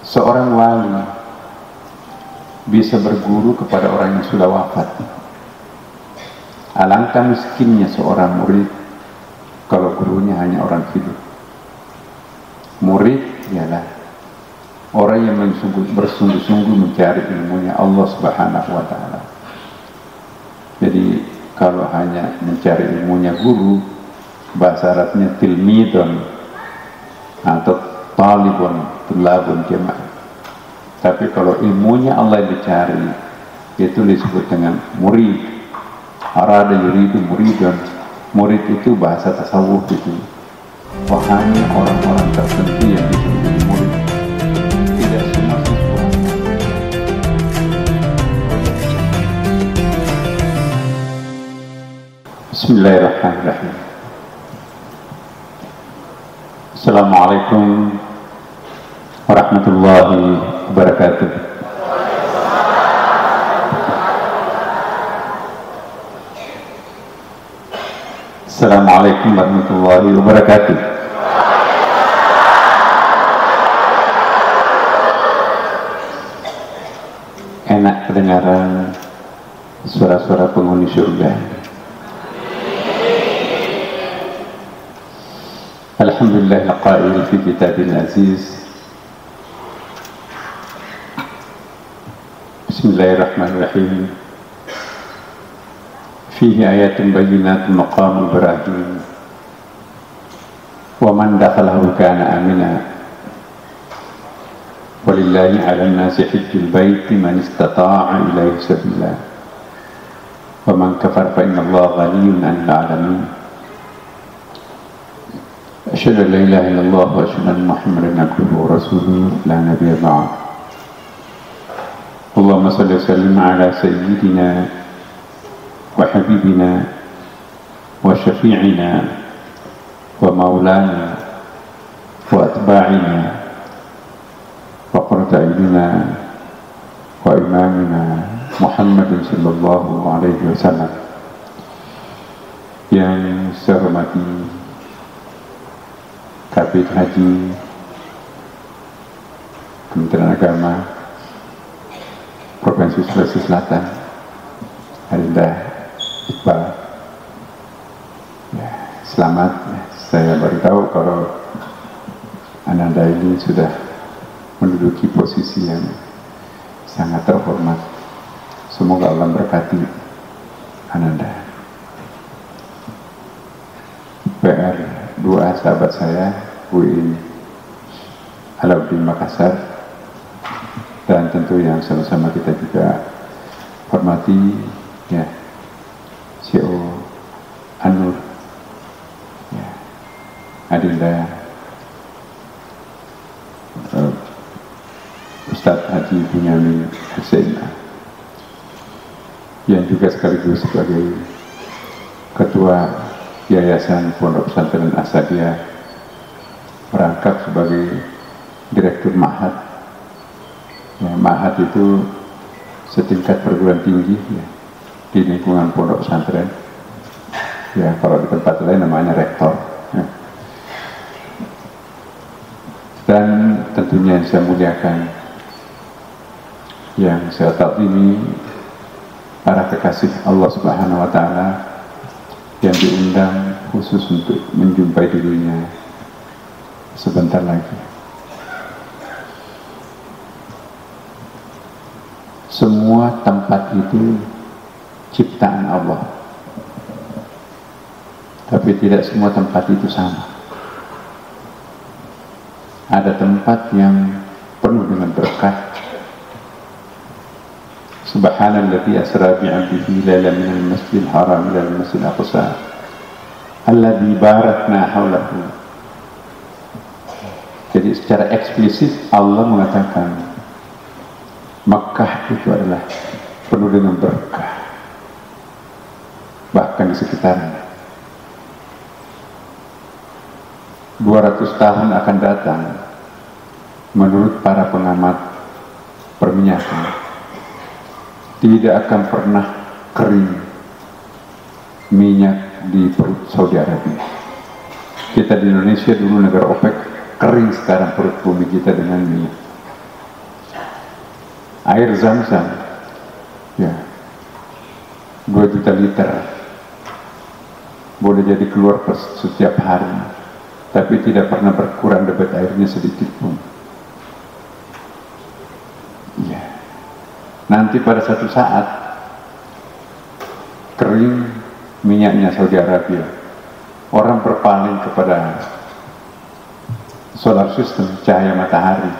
seorang wali bisa berguru kepada orang yang sudah wafat. Alangkah miskinnya seorang murid kalau gurunya hanya orang hidup. Murid ialah orang yang bersungguh-sungguh mencari ilmunya Allah Subhanahu wa Ta'ala. Jadi kalau hanya mencari ilmunya guru, bahasa Arabnya tilmidun atau talibun, tulabun jemaah. Tapi kalau ilmunya Allah yang dicari, itu disebut dengan murid. Arada yuridu muridun. Murid itu bahasa tasawuf itu. Hanya orang-orang tertentu yang disebut murid. Tidak semua siswa. Bismillahirrahmanirrahim. Assalamualaikum warahmatullahi wabarakatuh. Assalamualaikum warahmatullahi wabarakatuh. Enak kedengaran suara-suara penghuni surga. Alhamdulillah al-qail fi kitabil aziz. Bismillahirrahmanirrahim. Fihi ayatun bayyinatun maqam Ibrahim. Wa man dakhalahu kana amina. Walillahi 'alan nasi hajjul baiti man istata'a ilaihi sabila. Wa man kafara fa innallaha ghaniyyun 'anil 'alamin. Asyhadu an la ilaha illallah wa asyhadu anna Muhammadan abduhu wa rasuluhu la nabiyya ba'd. Allahumma shalli wa sallim ala sayyidina wa habibina wa syafi'ina wa maulana wa atba'ina wa qurrata a'yunina wa imamina Muhammadin sallallahu alaihi wasallam. Yang saya hormati Kabid Haji Kementerian Agama Provinsi Sulawesi Selatan, Adinda Iqbal. Ya, selamat. Saya baru tahu kalau Ananda ini sudah menduduki posisi yang sangat terhormat. Semoga Allah berkati Ananda. PR2 sahabat saya, UI Alauddin Makassar, dan tentu yang sama-sama kita juga hormati ya CEO Anur, ya, Adinda Ustadz Haji Bunyamin Hussein, yang juga sekaligus sebagai Ketua Yayasan Pondok Pesantren As-Sadia, merangkap sebagai Direktur Ma'had. Ya, Ma'had itu setingkat perguruan tinggi ya, di lingkungan pondok pesantren. Ya, kalau di tempat lain namanya rektor. Ya. Dan tentunya yang saya muliakan, yang saya takzimi, para kekasih Allah Subhanahu wa Ta'ala yang diundang khusus untuk menjumpai dirinya sebentar lagi. Semua tempat itu ciptaan Allah, tapi tidak semua tempat itu sama. Ada tempat yang penuh dengan berkah. Subhanalladzi asra bi'abdihi lailan minal masjidil haram ilal masjidil aqsa alladzi barakna haulahu. Jadi secara eksplisit Allah mengatakan Makkah itu adalah penuh dengan berkah, bahkan di sekitarnya. 200 tahun akan datang, menurut para pengamat perminyakan, tidak akan pernah kering minyak di perut Saudi Arabia. Kita di Indonesia dulu negara OPEC, kering sekarang perut bumi kita dengan minyak. Air Zam-Zam, ya, 2 juta liter, boleh jadi keluar setiap hari, tapi tidak pernah berkurang debit airnya sedikit pun. Ya. Nanti pada satu saat kering minyaknya Saudi Arabia, orang berpaling kepada solar system, cahaya matahari,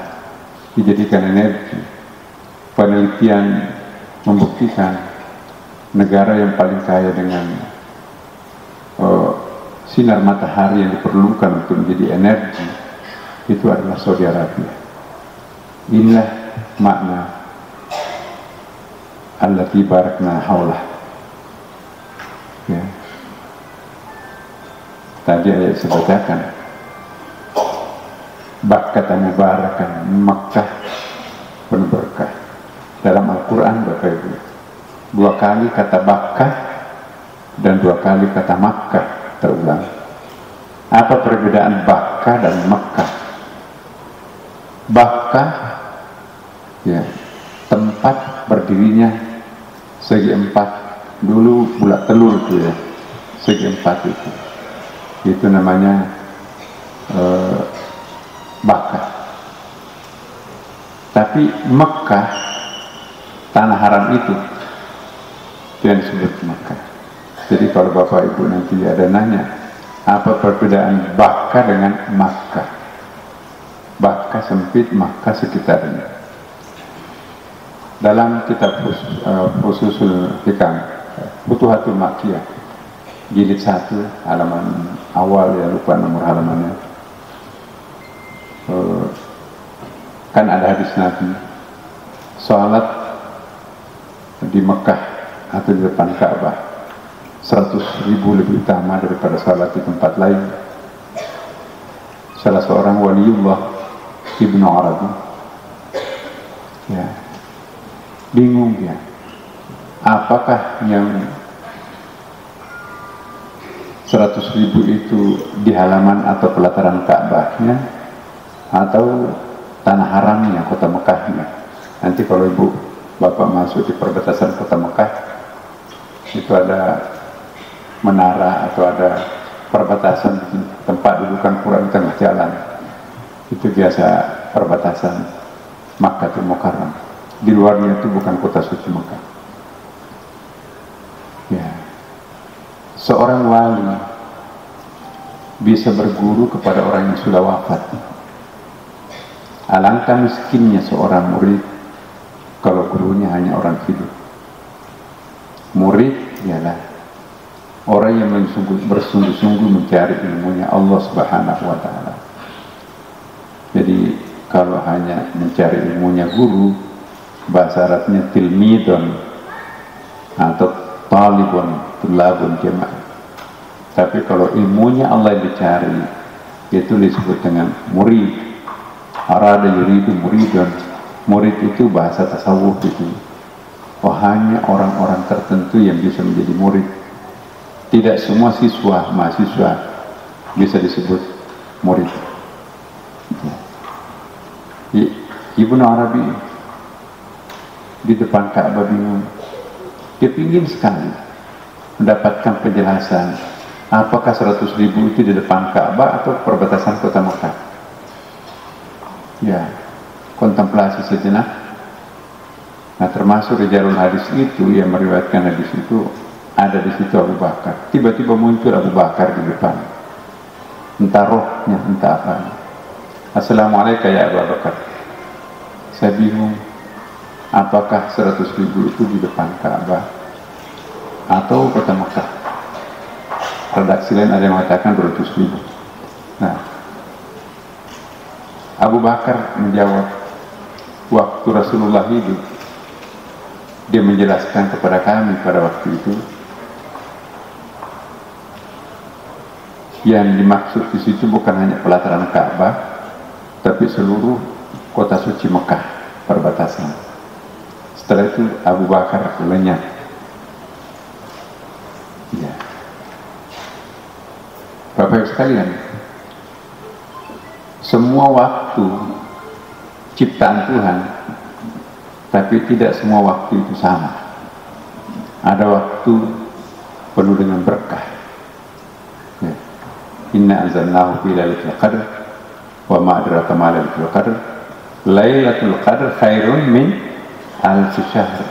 dijadikan energi. Penelitian membuktikan negara yang paling kaya dengan sinar matahari yang diperlukan untuk menjadi energi itu adalah Saudi Arabia. Inilah makna allati barakna haulah. Ya. Tadi ayat saya bacakan, Bakkah mubarakan, Makkah penuh berkah. Dalam Al-Quran Bapak Ibu, 2 kali kata Bakkah dan 2 kali kata Makkah terulang. Apa perbedaan Bakkah dan Makkah? Bakkah, ya, tempat berdirinya segi 4, dulu bulat telur itu ya, segi 4 itu namanya Bakkah. Tapi Mekah, tanah haram itu yang disebut Mekah. Jadi kalau Bapak Ibu nanti ada nanya apa perbedaan Bakkah dengan Makkah, Bakkah sempit, Makkah sekitarnya. Dalam kitab Fususul Hikam, Futuhatul Makkiyah, jilid 1 halaman awal, ya lupa nomor halamannya, kan ada hadis Nabi, sholat di Mekah atau di depan Ka'bah 100.000 lebih utama daripada sholat di tempat lain. Salah seorang waliullah Ibnu Arabi, ya, bingung dia, apakah yang 100.000 itu di halaman atau pelataran Ka'bahnya atau tanah haramnya, kota Mekahnya. Nanti kalau Ibu Bapak masuk di perbatasan kota Mekah, itu ada menara atau ada perbatasan tempat dudukan Quran di tengah jalan. Itu biasa perbatasan Makkahul Mukarram. Di luarnya itu bukan kota suci Mekah. Ya. Seorang wali bisa berguru kepada orang yang sudah wafat. Alangkah miskinnya seorang murid kalau gurunya hanya orang hidup. Murid ialah orang yang bersungguh-sungguh mencari ilmunya Allah Subhanahu wa Ta'ala. Jadi kalau hanya mencari ilmunya guru, bahasa Arabnya tilmidun atau talibun, tulabun jemaah. Tapi kalau ilmunya Allah dicari, itu disebut dengan murid. Arada yuridu muridun. Murid itu bahasa tasawuf itu. Oh, hanya orang-orang tertentu yang bisa menjadi murid. Tidak semua siswa, mahasiswa bisa disebut murid. Ibnu Arabi di depan Ka'bah bingung. Dia ingin sekali mendapatkan penjelasan apakah 100.000 itu di depan Ka'bah atau perbatasan kota Mekah. Ya, kontemplasi sejenak. Nah, termasuk rijalul hadis itu yang meriwayatkan hadis itu, ada di situ Abu Bakar. Tiba-tiba muncul Abu Bakar di depan. Entah rohnya, entah apa. Assalamualaikum ya Abu Bakar. Saya bingung, apakah 100.000 itu di depan Ka'bah atau kota Mekah? Redaksi lain ada yang mengatakan 200.000. Nah, Abu Bakar menjawab, waktu Rasulullah hidup, dia menjelaskan kepada kami pada waktu itu, yang dimaksud di situ bukan hanya pelataran Ka'bah, tapi seluruh kota suci Mekah, perbatasan. Setelah itu Abu Bakar lenyap. Ya. Bapak-Ibu sekalian, semua waktu ciptaan Tuhan tapi tidak semua waktu itu sama. Ada waktu penuh dengan berkah. Ya. Inna anzalnahu fi lailatul qadr wa ma adraka ma lailatul qadr. Lailatul qadr khairun min alfi syahr.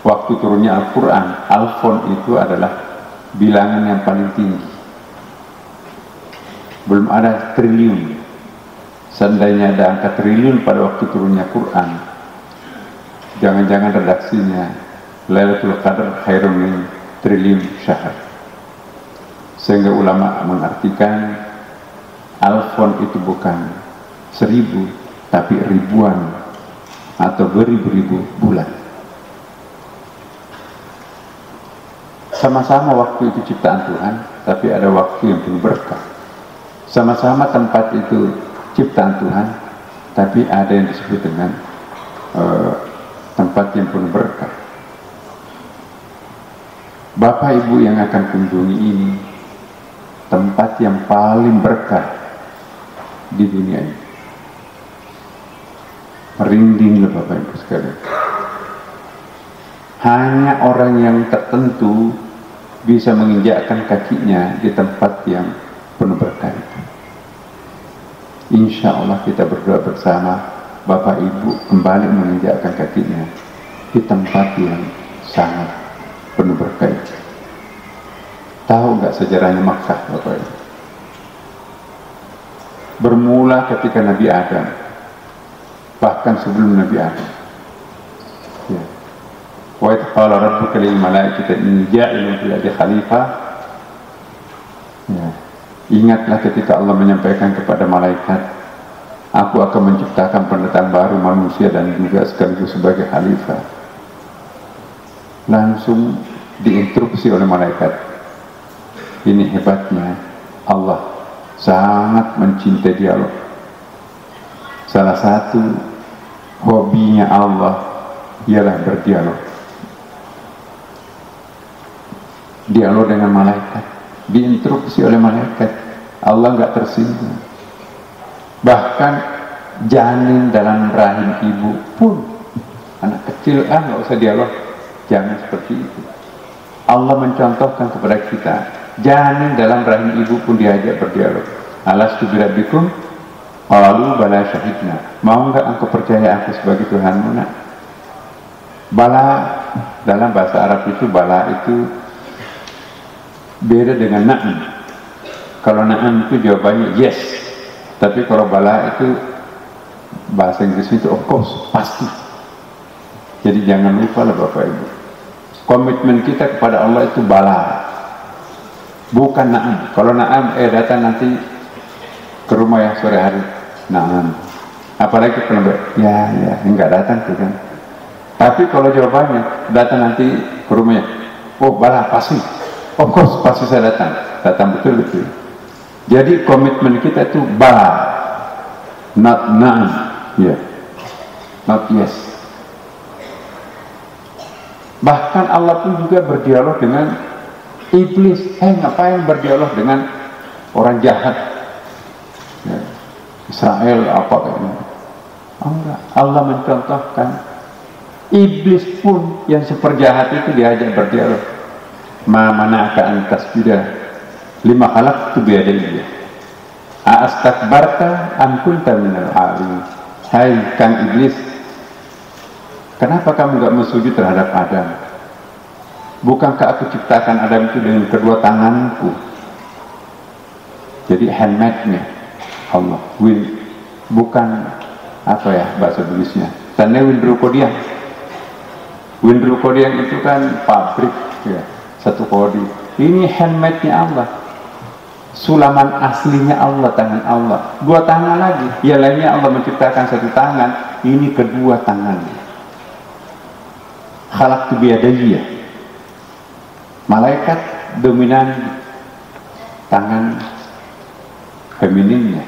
Waktu turunnya Al-Quran, Al-Fon itu adalah bilangan yang paling tinggi. Belum ada triliun. Seandainya ada angka triliun pada waktu turunnya Quran, jangan-jangan redaksinya Lailatul Qadar khairun min triliun syahr. Sehingga ulama mengartikan Al-Fon itu bukan 1000, tapi ribuan atau beribu-ribu bulan. Sama-sama waktu itu ciptaan Tuhan, tapi ada waktu yang penuh berkah. Sama-sama tempat itu ciptaan Tuhan, tapi ada yang disebut dengan tempat yang penuh berkah. Bapak Ibu yang akan kunjungi ini tempat yang paling berkah di dunia ini. Merindinglah Bapak Ibu sekalian. Hanya orang yang tertentu bisa menginjakkan kakinya di tempat yang penuh berkah itu. Insya Allah kita berdoa bersama, Bapak Ibu kembali menginjakkan kakinya di tempat yang sangat penuh berkah itu. Tahu nggak sejarahnya Makkah, Bapak Ibu? Bermula ketika Nabi Adam, bahkan sebelum Nabi Adam. Ya. Wa idh qala rabbuka lil malaikati inni ja'ilun fil ardi khalifah. Ya. Ingatlah ketika Allah menyampaikan kepada malaikat, aku akan menciptakan pendatang baru manusia dan juga sekaligus sebagai khalifah. Langsung diinstruksi oleh malaikat. Ini hebatnya Allah sangat mencintai dialog. Salah satu hobinya Allah ialah berdialog. Dialog dengan malaikat, diinstruksi oleh malaikat. Allah nggak tersinggung. Bahkan janin dalam rahim ibu pun, anak kecil nggak usah dialog, jangan seperti itu. Allah mencontohkan kepada kita, janin dalam rahim ibu pun diajak berdialog. Alastu birabbikum? Qalu bala syahidna. Mau nggak engkau percaya aku sebagai Tuhanmu, nak? Bala dalam bahasa Arab itu, bala itu beda dengan na'am. Kalau na'am itu jawabannya yes, tapi kalau bala itu bahasa Inggrisnya itu of course, pasti. Jadi jangan lupa lah Bapak Ibu, komitmen kita kepada Allah itu bala, bukan na'am. Kalau na'am, datang nanti ke rumah ya sore hari, na'am. Apalagi kalau ya enggak datang tuh kan. Tapi kalau jawabannya datang nanti ke rumahnya, oh bala pasti, of course pasti saya datang betul. Jadi komitmen kita itu bala, not na'am, ya, not yes. Bahkan Allah pun juga berdialog dengan iblis. Ngapain berdialog dengan orang jahat? Ya. Israel apa kayaknya? Enggak. Allah mencontohkan iblis pun yang seperjahat itu diajak berdialog. Ma mana'aka an tasjuda lima khalaqtu biyadayya astakbarta am kunta minal 'aliin. Hai Kang Iblis, kenapa kamu enggak bersujud terhadap Adam? Bukankah aku ciptakan Adam itu dengan kedua tanganku? Jadi handmade-nya Allah, bukan apa ya bahasa Inggrisnya, tanda Windru Kodiang itu kan pabrik ya, satu kodi. Ini handmade-nya Allah, sulaman aslinya Allah, tangan Allah. Dua tangan lagi, ya lainnya Allah menciptakan satu tangan, ini kedua tangan. Khalaqtu biyadayya. Malaikat dominan tangan femininnya,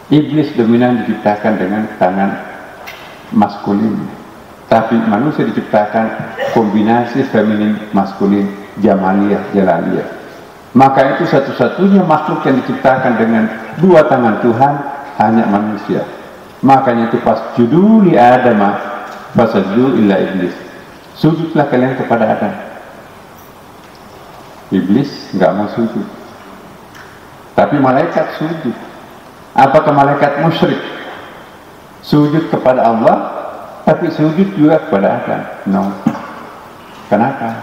iblis dominan diciptakan dengan tangan maskulinnya. Tapi manusia diciptakan kombinasi feminin maskulin, jamaliyah, jalaliyah. Maka itu satu-satunya makhluk yang diciptakan dengan dua tangan Tuhan hanya manusia. Makanya itu pas juduli Adam fasajdu illa iblis. Sujudlah kalian kepada Adam. Iblis nggak mau sujud. Tapi malaikat sujud. Apakah malaikat musyrik? Sujud kepada Allah, tapi sujud juga kepada Adam? No. Kenapa?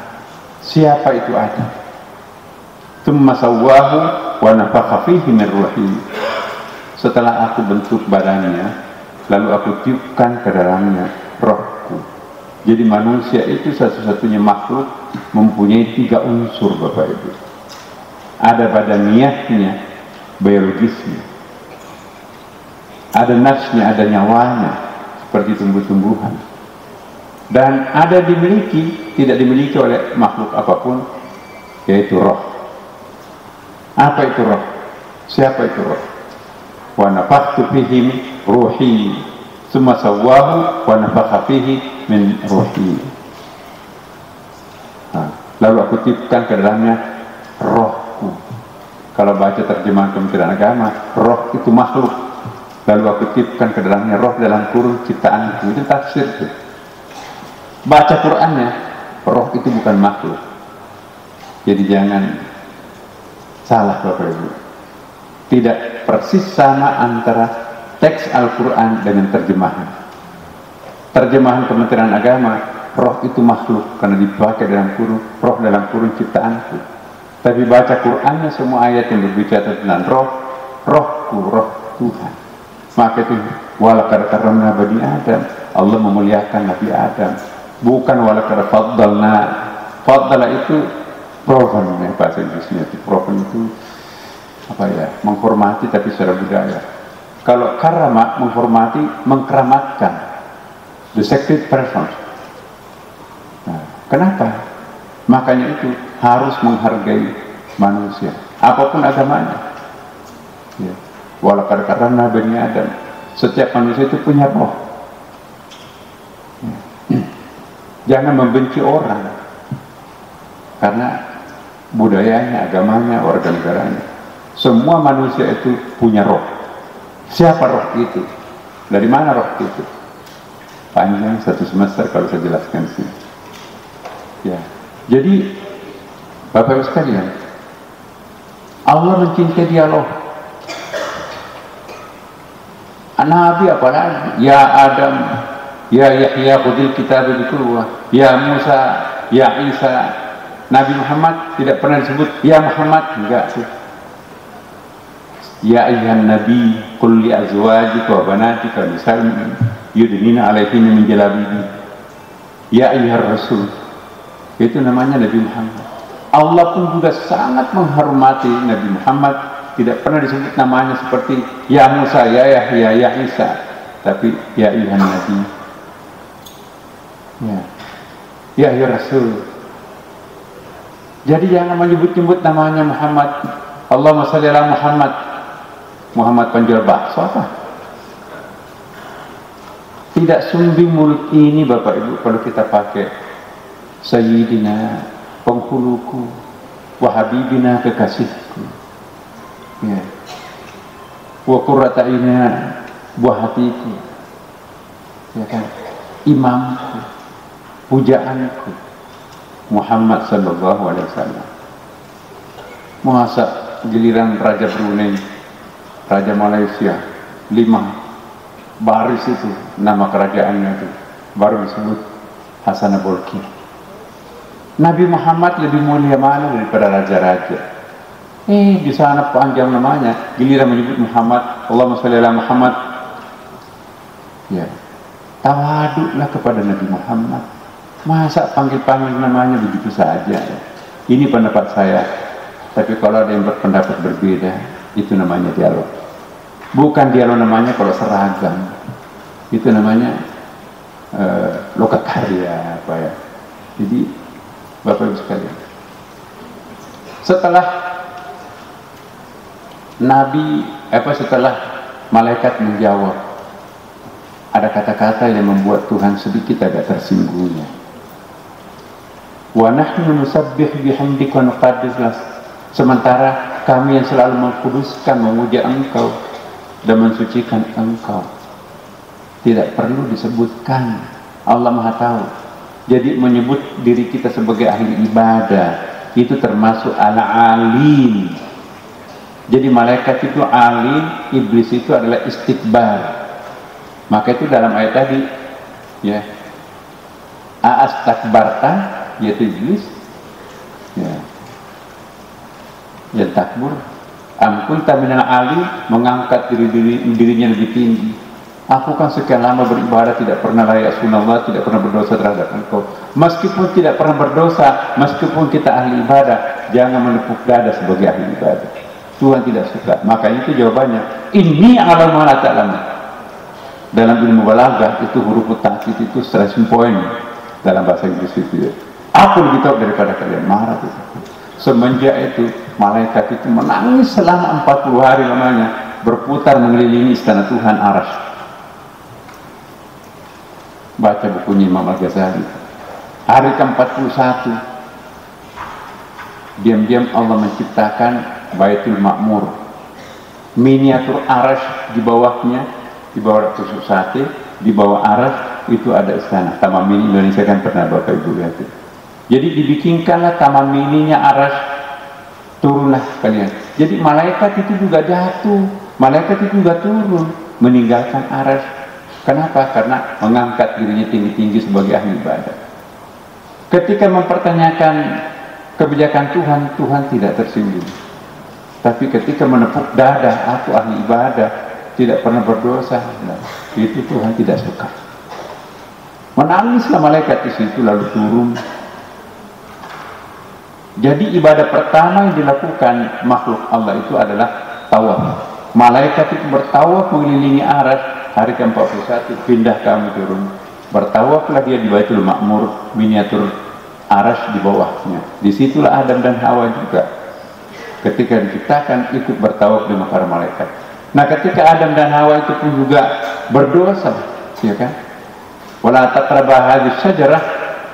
Siapa itu Adam? Tsumma sawwahu wa nafakha fihi min ruhi. Setelah aku bentuk badannya, lalu aku tiupkan ke dalamnya rohku. Jadi manusia itu satu-satunya makhluk mempunyai 3 unsur, Bapak Ibu. Ada badaniahnya, biologisnya. Ada nafsnya, ada nyawanya, seperti tumbuh-tumbuhan. Dan ada dimiliki, tidak dimiliki oleh makhluk apapun, yaitu roh. Apa itu roh? Siapa itu roh? Wa nafakhtu fihi ruhi, tsumma sawwahu wa nafakha fihi min ruhi. Lalu aku tiupkan ke dalamnya rohku. Kalau baca terjemahan Kementerian Agama, roh itu makhluk. Lalu aku tiupkan ke dalamnya roh dalam kurung ciptaanku. Itu tafsir itu. Baca Qur'annya, roh itu bukan makhluk. Jadi jangan salah, Bapak Ibu. Tidak persis sama antara teks Al-Quran dengan terjemahan. Terjemahan Kementerian Agama, roh itu makhluk karena dipakai dalam kurung, roh dalam kurung ciptaanku. Tapi baca Qur'annya, semua ayat yang berbicara tentang roh, rohku, roh Tuhan. Maka itu walaqad karramna bani Adam, Allah memuliakan Nabi Adam. Bukan walaqad faddalna. Faddala itu proven, ya, bahasa Inggrisnya itu proven itu apa ya, menghormati tapi secara budaya. Kalau karama, menghormati, mengkeramatkan, the sacred person. Nah, kenapa? Makanya itu harus menghargai manusia, apapun agamanya. Ya. Walaqad karramna bani Adam. Setiap manusia itu punya roh. Ya. Jangan membenci orang karena budayanya, agamanya, warga negaranya. Semua manusia itu punya roh. Siapa roh itu? Dari mana roh itu? Panjang 1 semester kalau saya jelaskan sih. Ya. Jadi Bapak Ibu sekalian, Allah mencintai dialog. Nabi apalagi? Ya Adam, ya Yahya khudil kitab biquwwah, ya Musa, ya Isa. Nabi Muhammad tidak pernah disebut ya Muhammad, enggak sih. Ya ayyuhan nabi qul li azwajika wa banatika nisa'il yudnina 'alaihinna min jalabibi. Ya ayyuhar rasul. Itu namanya Nabi Muhammad. Allah pun juga sangat menghormati Nabi Muhammad, tidak pernah disebut namanya seperti ya Musa, ya Yahya, ya Isa, tapi ya ayyuhan nabi. Ya ayyuhar rasul. Jadi jangan menyebut-nyebut namanya Muhammad. Allahumma shalli ala Muhammad. Muhammad penjual bakso apa? Tidak sumbing mulut ini Bapak Ibu kalau kita pakai Sayyidina, penghuluku, wahabibina, kekasihku, ya, wa qurrata a'yunina, buah hatiku, ya kan, imamku, pujaanku, Muhammad sallallahu alaihi wasallam. Masa giliran Raja Brunei, Raja Malaysia, 5 baris itu nama kerajaannya itu baru disebut Hasan Bolkiah. Nabi Muhammad lebih mulia mana daripada raja-raja? Di sana panjang namanya, giliran menyebut Muhammad, Allahumma shalli ala Muhammad. Ya, tawaduklah kepada Nabi Muhammad. Masa panggil-panggil namanya begitu saja? Ini pendapat saya. Tapi kalau ada yang berpendapat berbeda, itu namanya dialog. Bukan dialog namanya kalau seragam. Itu namanya lokakarya apa ya. Jadi Bapak Ibu sekalian, setelah setelah malaikat menjawab, ada kata-kata yang membuat Tuhan sedikit agak tersinggungnya. Wa nahnu nusabbih bihamdika wa nuqaddis lak. Sementara kami yang selalu mengkuduskan, memuja Engkau dan mensucikan Engkau. Tidak perlu disebutkan, Allah Maha tahu. Jadi menyebut diri kita sebagai ahli ibadah itu termasuk al-alim. Jadi malaikat itu alim, iblis itu adalah istikbar. Maka itu dalam ayat tadi, ya, astakbarta, yaitu iblis, ya, yang takbur, kunta minal alim, mengangkat dirinya lebih tinggi. Aku kan sekian lama beribadah tidak pernah layak sunallah, tidak pernah berdosa terhadap engkau. Meskipun tidak pernah berdosa, meskipun kita ahli ibadah, jangan menepuk dada sebagai ahli ibadah. Tuhan tidak suka. Makanya itu jawabannya, inni a'lamu ma la ta'lamun. Dalam ilmu balaghah itu huruf ta'kid itu stressing point dalam bahasa Inggris itu. Aku lebih tahu daripada kalian. Marah itu. Semenjak itu malaikat itu menangis selama 40 hari lamanya, berputar mengelilingi istana Tuhan Arsy. Baca bukunya Imam Al-Ghazali. Hari ke-41 diam-diam Allah menciptakan Baitul Ma'mur, miniatur Arsy di bawahnya, di bawah tusuk sate, di bawah Arsy itu ada istana. Taman mini Indonesia kan pernah Bapak Ibu lihat. Jadi dibikinkanlah taman mininya Arsy, turunlah kalian. Jadi malaikat itu juga jatuh, malaikat itu juga turun meninggalkan Arsy. Kenapa? Karena mengangkat dirinya tinggi-tinggi sebagai ahli ibadah. Ketika mempertanyakan kebijakan Tuhan, Tuhan tidak tersinggung. Tapi ketika menepuk dada, aku ahli ibadah, tidak pernah berdosa, nah, itu Tuhan tidak suka. Menangislah malaikat di situ lalu turun. Jadi ibadah pertama yang dilakukan makhluk Allah itu adalah tawaf. Malaikat itu bertawaf mengelilingi Arsy. Hari ke-41 pindah kami turun, bertawaflah dia di Baitul Ma'mur, miniatur Arsy di bawahnya. Disitulah Adam dan Hawa juga ketika diciptakan ikut bertawaf dengan para malaikat. Nah ketika Adam dan Hawa itu pun juga berdosa, ya kan? Wala taqraba hadhihi syajarah,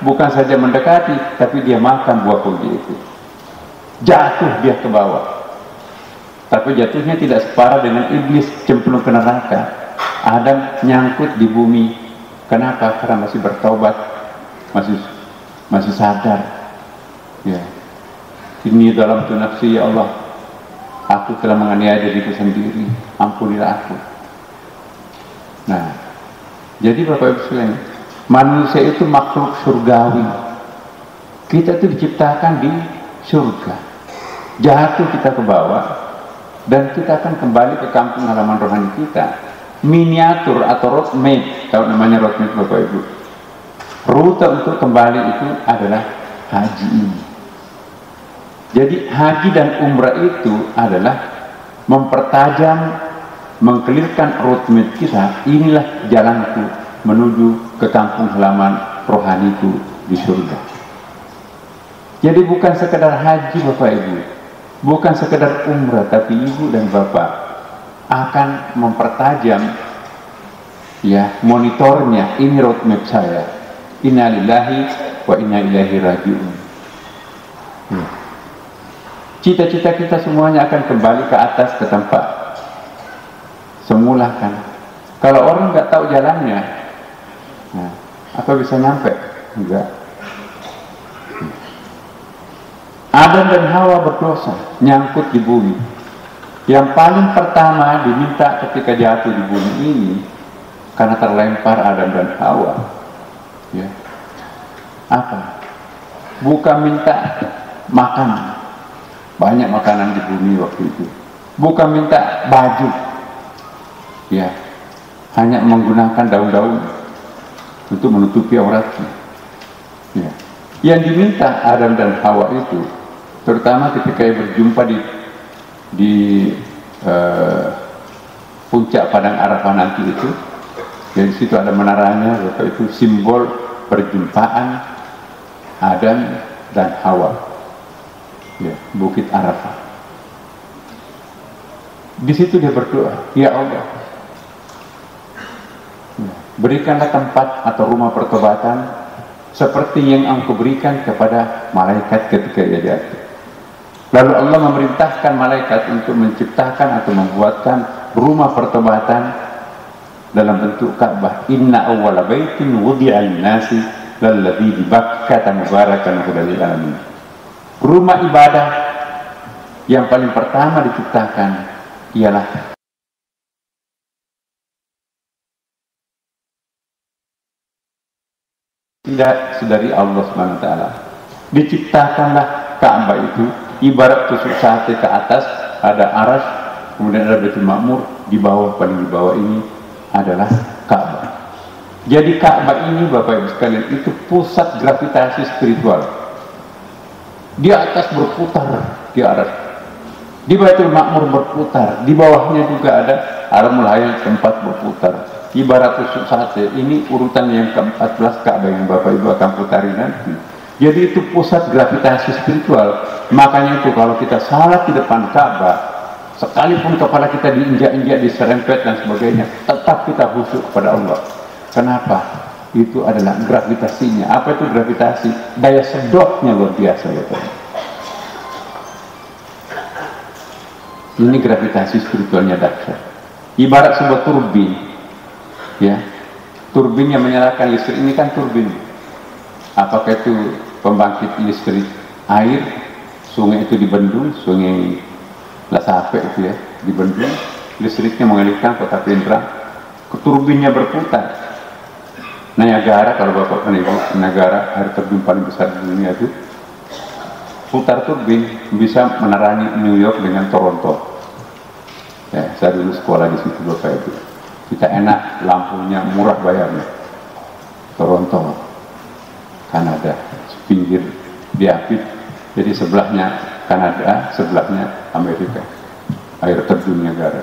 bukan saja mendekati, tapi dia makan buah kurma itu. Jatuh dia ke bawah. Tapi jatuhnya tidak separah dengan iblis cemplung ke neraka. Adam nyangkut di bumi. Kenapa? Karena masih bertobat, masih sadar. Ya. Ini dalam nafsi, ya Allah, aku telah menganiaya diriku sendiri, ampunilah aku. Nah, jadi Bapak Ibu sekalian, manusia itu makhluk surgawi. Kita itu diciptakan di surga. Jatuh kita ke bawah, dan kita akan kembali ke kampung halaman rohani kita. Miniatur atau roadmap, kalau namanya roadmap Bapak Ibu, rute untuk kembali itu adalah haji ini. Jadi haji dan umrah itu adalah mempertajam, mengkelirkan roadmap kita. Inilah jalanku menuju ke kampung halaman rohaniku di surga. Jadi bukan sekedar haji Bapak Ibu, bukan sekedar umrah, tapi Ibu dan Bapak akan mempertajam, ya, monitornya. Ini roadmap saya, inna lillahi wa inna ilaihi raji'un. Cita-cita kita semuanya akan kembali ke atas, ke tempat semula kan. Kalau orang nggak tahu jalannya, nah, apa bisa nyampe? Enggak. Adam dan Hawa berdosa, nyangkut di bumi. Yang paling pertama diminta ketika jatuh di bumi ini, karena terlempar Adam dan Hawa, ya, apa? Bukan minta makan, banyak makanan di bumi waktu itu. Bukan minta baju, ya, hanya menggunakan daun-daun untuk menutupi auratnya. Ya. Yang diminta Adam dan Hawa itu, terutama ketika berjumpa di puncak padang Arafah nanti itu, dari situ ada menaranya, itu simbol perjumpaan Adam dan Hawa, ya, Bukit Arafah. Di situ dia berdoa, ya Allah, berikanlah tempat atau rumah pertobatan seperti yang Engkau berikan kepada malaikat ketika ia jatuh. Lalu Allah memerintahkan malaikat untuk menciptakan atau membuatkan rumah pertobatan dalam bentuk Ka'bah. Inna awwala baitin wudi'a lin-nasi lalladzi bi Bakkah mubarakan hudal lil alamin. Rumah ibadah yang paling pertama diciptakan ialah tidak dari Allah Subhanahu wa taala. Diciptakanlah Ka'bah itu ibarat tusuk sate, ke atas ada aras, kemudian ada Baitul Ma'mur, di bawah, paling di bawah ini adalah Ka'bah. Jadi Ka'bah ini Bapak Ibu sekalian itu pusat gravitasi spiritual. Di atas berputar di aras, di Baitul Ma'mur berputar, di bawahnya juga ada Alamul Hayat tempat berputar. Ibarat tusuk sate, ini urutan yang ke-14 Ka'bah yang Bapak Ibu akan putari nanti. Jadi itu pusat gravitasi spiritual. Makanya itu kalau kita salat di depan Ka'bah, sekalipun kepala kita diinjak-injak, diserempet dan sebagainya, tetap kita khusyuk kepada Allah. Kenapa? Itu adalah gravitasinya. Apa itu gravitasi? Daya sedotnya luar biasa ya Pak. Ini gravitasi spiritualnya dahsyat. Ibarat sebuah turbin, ya, turbin yang menyalakan listrik ini kan turbin. Apakah itu pembangkit listrik air, sungai itu dibendung, sungai Lasape itu ya, dibendung, listriknya mengalirkan kota Pindrang, turbinnya berputar. Niagara, kalau Bapak kan Ibu, Niagara air terjun paling besar di dunia itu, putar turbin bisa menerangi New York dengan Toronto. Ya, saya dulu sekolah di situ Bapak Ibu. Kita enak, lampunya murah bayarnya. Toronto, Kanada, pinggir diapit, jadi sebelahnya Kanada, sebelahnya Amerika, air terjun Niagara.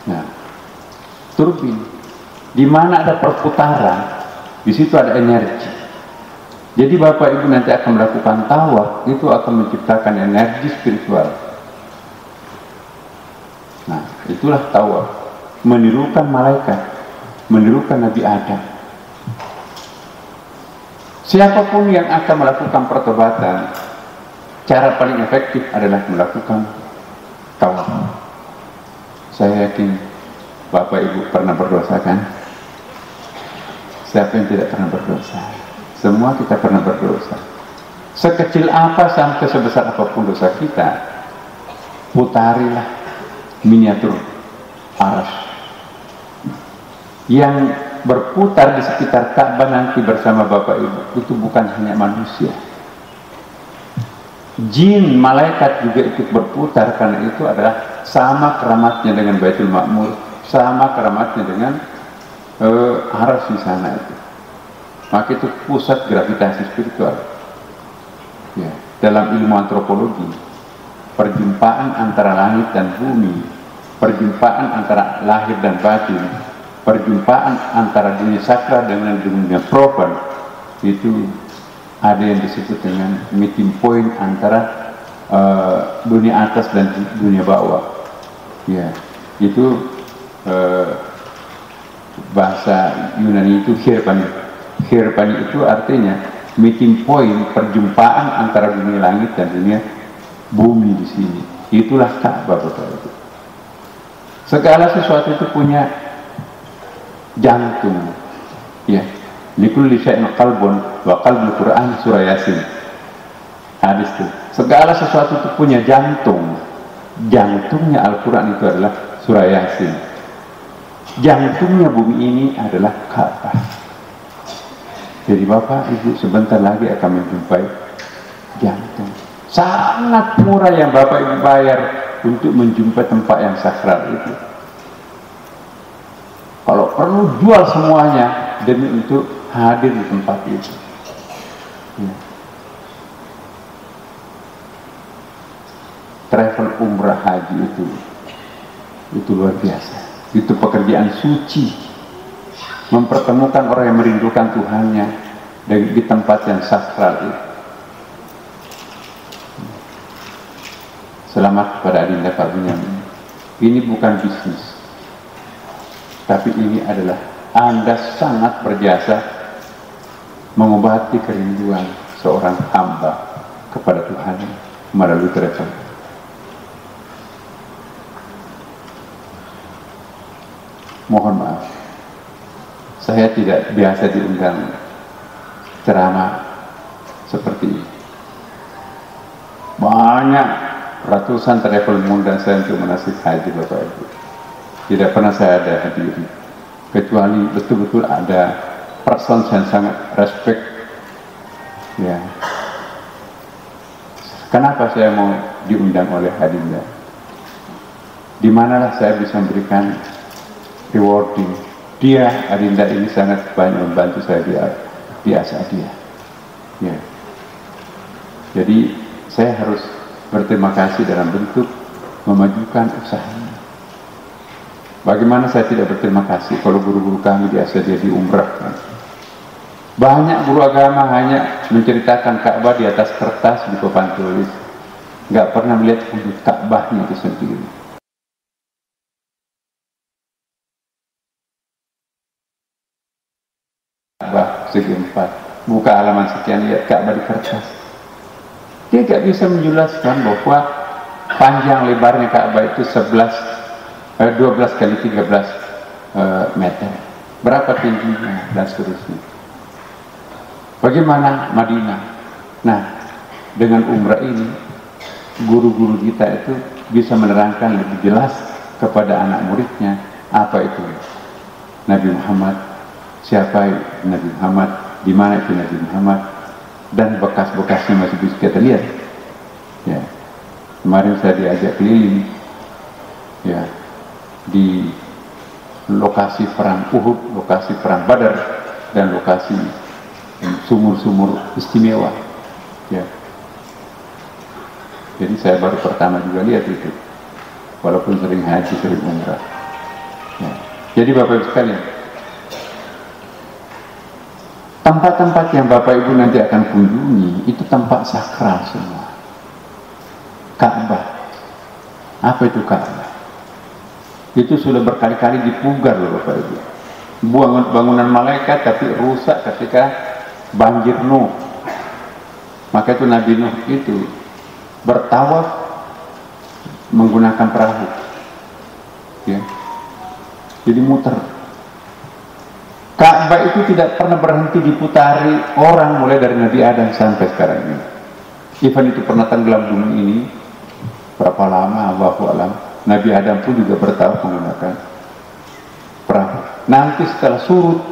Nah, turbin, di mana ada perputaran, di situ ada energi. Jadi Bapak Ibu nanti akan melakukan tawaf, itu akan menciptakan energi spiritual. Nah, itulah tawaf, menirukan malaikat, menirukan Nabi Adam. Siapapun yang akan melakukan pertobatan, cara paling efektif adalah melakukan tawaf. Saya yakin Bapak Ibu pernah berdosa kan? Siapa yang tidak pernah berdosa? Semua kita pernah berdosa. Sekecil apa sampai sebesar apapun dosa kita, putarilah miniatur aras yang berputar di sekitar Ka'bah nanti bersama Bapak Ibu. Itu bukan hanya manusia, jin, malaikat juga ikut berputar, karena itu adalah sama keramatnya dengan Baitul Ma'mur, sama keramatnya dengan aras di sana itu. Maka itu pusat gravitasi spiritual. Ya, dalam ilmu antropologi, perjumpaan antara langit dan bumi, perjumpaan antara lahir dan batin, perjumpaan antara dunia sakral dengan dunia profan, itu ada yang disebut dengan meeting point antara dunia atas dan dunia bawah. Ya, itu bahasa Yunani itu hirpani. Hirpani itu artinya meeting point, perjumpaan antara dunia langit dan dunia bumi di sini. Itulah Ka'bah Bapak Ibu. Segala sesuatu itu punya jantung. Ya, likulli syai'in qalbun wa qalbul Qur'an surah Yasin. Hadis itu. Segala sesuatu itu punya jantung. Jantungnya Al-Qur'an itu adalah surah Yasin. Jantungnya bumi ini adalah Ka'bah. Jadi Bapak Ibu sebentar lagi akan menjumpai jantung. Sangat murah yang Bapak Ibu bayar untuk menjumpai tempat yang sakral itu. Kalau perlu jual semuanya demi untuk hadir di tempat itu. Ya. Travel umrah haji itu luar biasa. Itu pekerjaan suci, mempertemukan orang yang merindukan Tuhannya di tempat yang sakral itu. Selamat kepada Adinda Pak Bunyamin. Ini bukan bisnis, tapi ini adalah Anda sangat berjasa mengobati kerinduan seorang hamba kepada Tuhan melalui travel. mohon maaf, saya tidak biasa diundang ceramah seperti ini. Banyak ratusan travel mengundang saya untuk manasik haji Bapak Ibu. Tidak pernah saya ada hadiri, kecuali betul-betul ada person yang sangat respect. Ya. Kenapa saya mau diundang oleh Adinda? Di manalah saya bisa memberikan rewarding. Dia, Adinda ini sangat banyak membantu saya di Asadia. Ya. Jadi saya harus berterima kasih dalam bentuk memajukan usahanya. Bagaimana saya tidak berterima kasih kalau guru-guru kami di Asadia diumrahkan. Banyak guru agama hanya menceritakan Ka'bah di atas kertas di papan tulis, nggak pernah melihat wujud Ka'bahnya itu sendiri. Ka'bah segi 4, buka halaman sekian, lihat Ka'bah di kertas. Dia nggak bisa menjelaskan bahwa panjang lebarnya Ka'bah itu 12 kali 13 meter, berapa tingginya dan seterusnya. Bagaimana Madinah? Nah, dengan umrah ini, guru-guru kita itu bisa menerangkan lebih jelas kepada anak muridnya apa itu Nabi Muhammad, siapa Nabi Muhammad, di mana itu Nabi Muhammad, dan bekas-bekasnya masih bisa kita lihat. Ya, kemarin saya diajak keliling, ya, di lokasi perang Uhud, lokasi perang Badar, dan lokasi sumur-sumur istimewa, ya. Jadi saya baru pertama juga lihat itu, walaupun sering haji, sering umrah. Ya. Jadi Bapak Ibu sekalian, tempat-tempat yang Bapak Ibu nanti akan kunjungi itu tempat sakral semua. Ka'bah, apa itu Ka'bah? Itu sudah berkali-kali dipugar loh Bapak Ibu. Bangunan malaikat tapi rusak ketika banjir Nuh. Maka itu Nabi Nuh itu bertawaf menggunakan perahu, ya. Jadi muter. Ka'bah itu tidak pernah berhenti diputari orang mulai dari Nabi Adam sampai sekarang ini. Even itu pernah tenggelam bumi ini berapa lama, Allahu a'lam. Nabi Adam pun juga bertawaf menggunakan perahu. Nanti setelah surut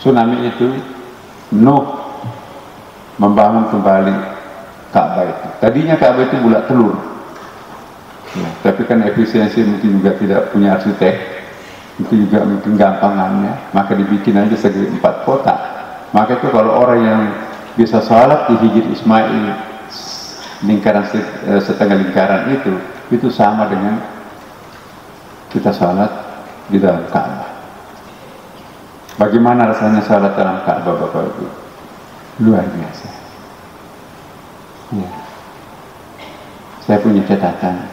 tsunami itu, Nuh membangun kembali Ka'bah itu. Tadinya Ka'bah itu bulat telur, ya, tapi kan efisiensi mungkin juga tidak punya arsitek, itu juga mungkin gampangannya, maka dibikin aja segi 4 kotak. Maka itu kalau orang yang bisa sholat di Hijr Ismail, lingkaran setengah lingkaran itu sama dengan kita sholat di dalam Ka'bah. Bagaimana rasanya salat dalam Ka'bah Bapak Ibu? Luar biasa. Ya. Saya punya catatan.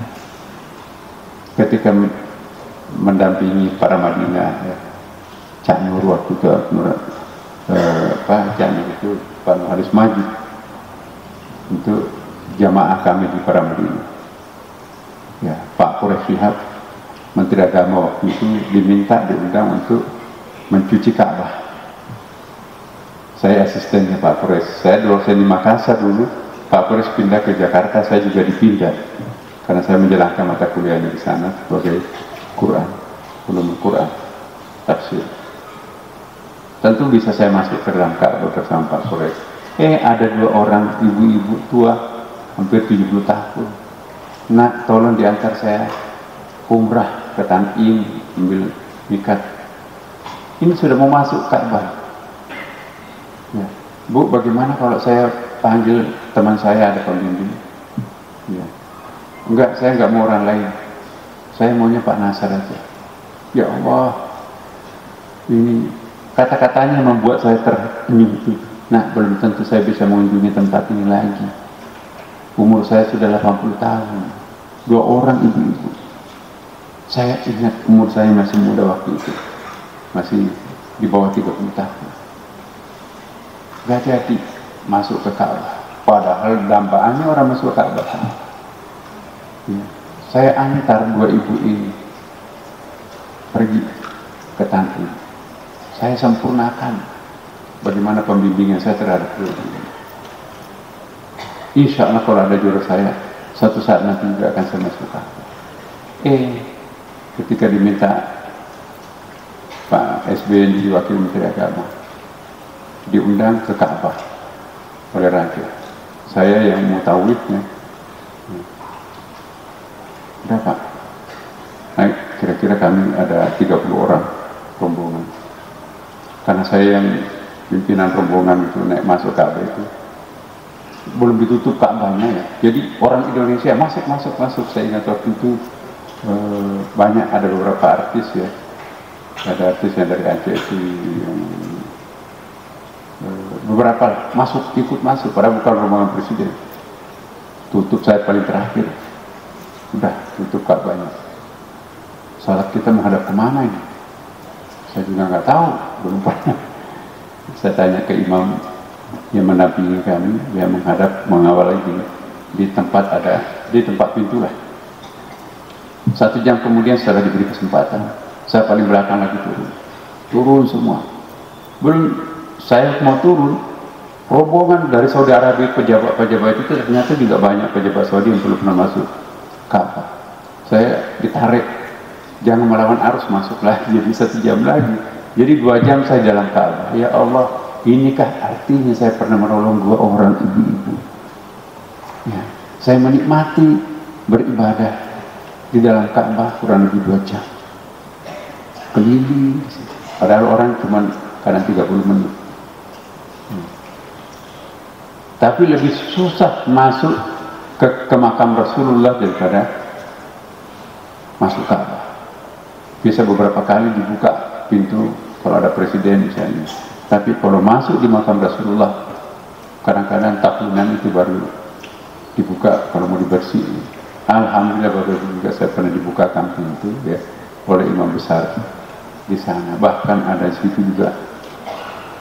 Ketika mendampingi para Madinah, ya, Cak Nur waktu itu, Cak Nur itu Pak Nur Haris Majid untuk jamaah kami di para Madinah. Ya, Pak Quraish Shihab, Menteri Agama waktu itu diundang untuk mencuci Ka'bah. Saya asistennya Pak Quraish. Saya dosen di Makassar dulu, Pak Quraish pindah ke Jakarta, saya juga dipindah karena saya menjalankan mata kuliahnya di sana sebagai Quran, ulumul Quran, tafsir. Tentu bisa saya masuk ke dalam Ka'bah bersama Pak Quraish. Ada 2 orang ibu-ibu tua, hampir 70 tahun. Nak, tolong diantar saya umrah ke Tan'im, ambil mikat. Ini sudah mau masuk Ka'bah. Ya. Bu, bagaimana kalau saya panggil teman saya, ada pembimbing? Ya. Enggak, saya enggak mau orang lain. Saya maunya Pak Nasar aja. Ya Allah, ini kata-katanya membuat saya tersenyum itu. Nah, belum tentu saya bisa mengunjungi tempat ini lagi. Umur saya sudah 80 tahun. 2 orang ibu-ibu. Saya ingat umur saya masih muda waktu itu. Masih di bawah 30 tahun. Gak jadi masuk ke Ka'bah. Padahal dampaannya orang masuk ke Ka'bah. Ya. Saya antar 2 ibu ini pergi ke Tanti. Saya sempurnakan bagaimana pembimbingan saya terhadap beliau. Insya Allah kalau ada jodoh saya, suatu saat nanti juga akan saya masuk Ka'bah. Ketika diminta Pak SBY jadi Wakil Menteri Agama, diundang ke Ka'bah oleh raja. Saya yang mutawifnya, udah Pak, nah, kira-kira kami ada 30 orang rombongan. Karena saya yang pimpinan rombongan itu naik masuk Ka'bah itu, belum ditutup Ka'bahnya ya. Jadi orang Indonesia masuk. Saya ingat waktu itu banyak, ada beberapa artis ya. Ada artis yang dari Aceh itu yang beberapa ikut masuk, padahal bukan rombongan presiden. Tutup saya paling terakhir. Udah tutup Ka'bahnya. Salat kita menghadap kemana ini? Saya juga nggak tahu, belum pernah. Saya tanya ke imam yang menampingi kami, yang mengawal di tempat pintu lah. 1 jam kemudian setelah diberi kesempatan, saya paling belakang lagi turun semua. Belum saya mau turun, rombongan dari Saudi Arabia, pejabat-pejabat itu ternyata juga banyak pejabat Saudi yang belum pernah masuk Ka'bah. Saya ditarik, jangan melawan arus, masuk lagi, jadi 1 jam lagi. Jadi 2 jam saya dalam Ka'bah. Ya Allah, inikah artinya saya pernah menolong 2 orang ibu-ibu? Ya, saya menikmati beribadah di dalam Ka'bah kurang lebih 2 jam. Keliling, padahal orang cuma kadang 30 menit. Tapi lebih susah masuk ke makam Rasulullah daripada masuk Ka'bah. Bisa beberapa kali dibuka pintu kalau ada presiden misalnya. Tapi kalau masuk di makam Rasulullah, kadang-kadang tahunan itu baru dibuka kalau mau dibersihin. Alhamdulillah baru juga saya pernah dibukakan pintu ya oleh imam besar di sana. Bahkan ada di situ juga